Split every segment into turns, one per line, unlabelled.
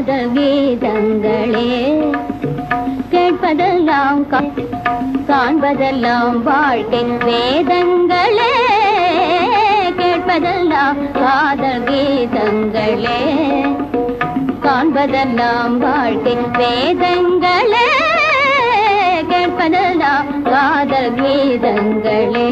காதல் கீதங்களே கேட்பதெல்லாம் காண்பதெல்லாம் வாழ்க்கை வேதங்களே கேட்பதெல்லாம் காதல் கீதங்களே காண்பதெல்லாம் வாழ்க்கை வேதங்களே கேட்பதெல்லாம் காதல் கீதங்களே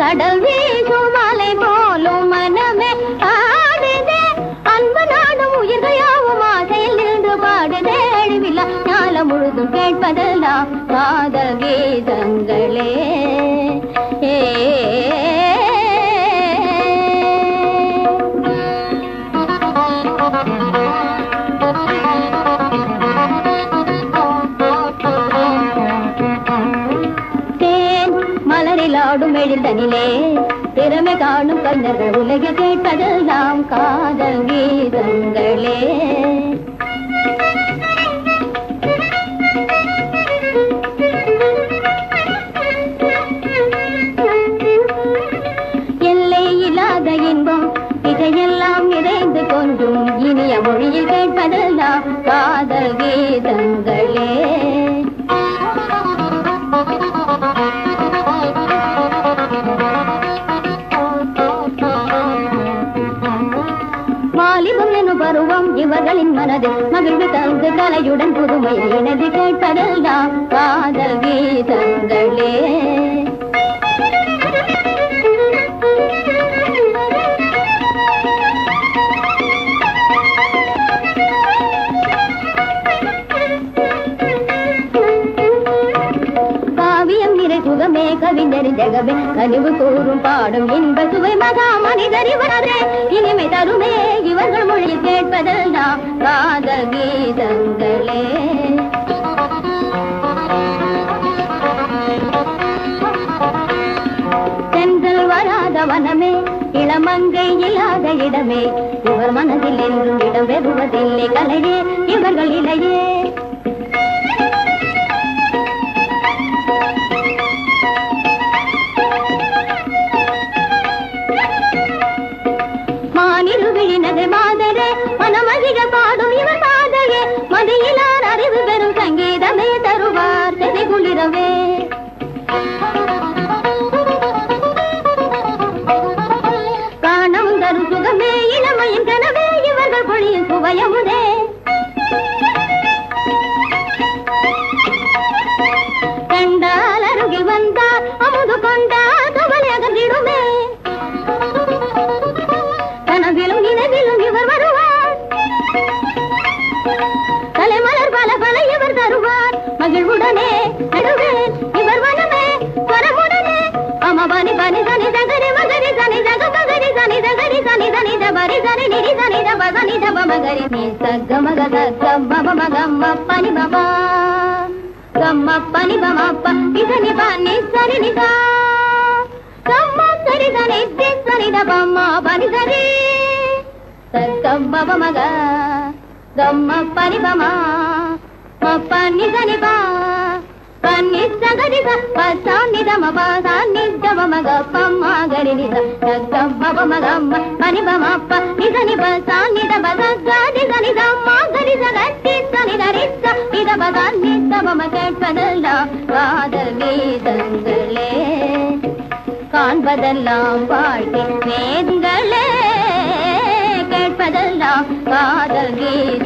கடல் வீசும் அலை போலும் மனமே ஆடுதே அன்பு நாடும் உயிர்கள் யாவும் ஆசையில் நின்று பாடுதே அழிவில்லா ஞாலம் முழுதும் கேட்பதெல்லாம் காதல் கீதங்களே மலரிலாடும் எழில்தனிலே திறமை காணும் கண்ணர்கள் உலகில் கேட்பதெல்லாம் காதல் கீதங்களே எல்லை இல்லாத இன்பம் இதையெல்லாம் நிறைந்து கொண்டும் இனிய மொழியில் கேட்பதெல்லாம் காதல் கீதங்களே வாலிபம் எனும் பருவம் இவர்களின் மனதில் மகிழ்வு தந்து கலையுடன் புதுமை எனது கேட்பதெல்லாம் காதல் கீதங்களே காவியம் நிறை சுகமே கவிஞரின் ஜெகமே கனிவு கூறும் பாடும் இன்ப சுவை மகா மனிதர் இவரே இனிமை தருமே இவர்கள் மொழியில் கேட்பதெல்லாம் காதல் கீதங்களே சென்றல் வராத வனமே இளமங்கை இல்லாத இடமே இவர் மனதில் என்றும் இடம் பெறுவதில்லை கலையே இவர்கள் இலையே மாதரே மனமகிழ பாடும் இவர் பாதையே மதியிலார் அறிவு பெறும் சங்கீதமே தருவார் செதி குளிரவே காணவும் தரும் சுகமே இளமையின் கனவே இவர்கள் பொழியும் சுவையமுதே கண்டால் அருகில் வந்தார் அமுது கொண்டார் கவலை அகன்றிடுமே கனவிலும் நினைவிலும் இவர் வருவார் தலைமலர் பல பல இவர் தருவார் மகிழ்வுடனே நடுவேன் இவர் வனமே வரமுடனே அமபனி பனி சனி தகரி மகரி சனி தக மகரி சனி தகரி சனி தனி தபரி சனி நிரி சனி தப சனி தப மகரி நீ சக மக சக பப மகம்ம பனி பபா கம்ம பனி பமப்ப இதனி பனி சனி நிதா கம்ம சரி சனி சனி தபம்மா பனி சரி சக்கம்ம மக கம்ம பனி பமா மப்பனி சனி பா பனி சகரி பசானி தம பசானி தம மக பம்மா கரி நித சக்கம்ம மகம்ம பனி பமப்ப நிசனி பசானி தப சகரி சனி தம்மா கரி சகட்டி சனி தரித்த இத பசானி தம கேட்பதெல்லாம் காதல் கீதங்களே காண்பதெல்லாம் வாழ்க்கை வேதங்களே கேட்பதெல்லாம் காதல் கீதங்களே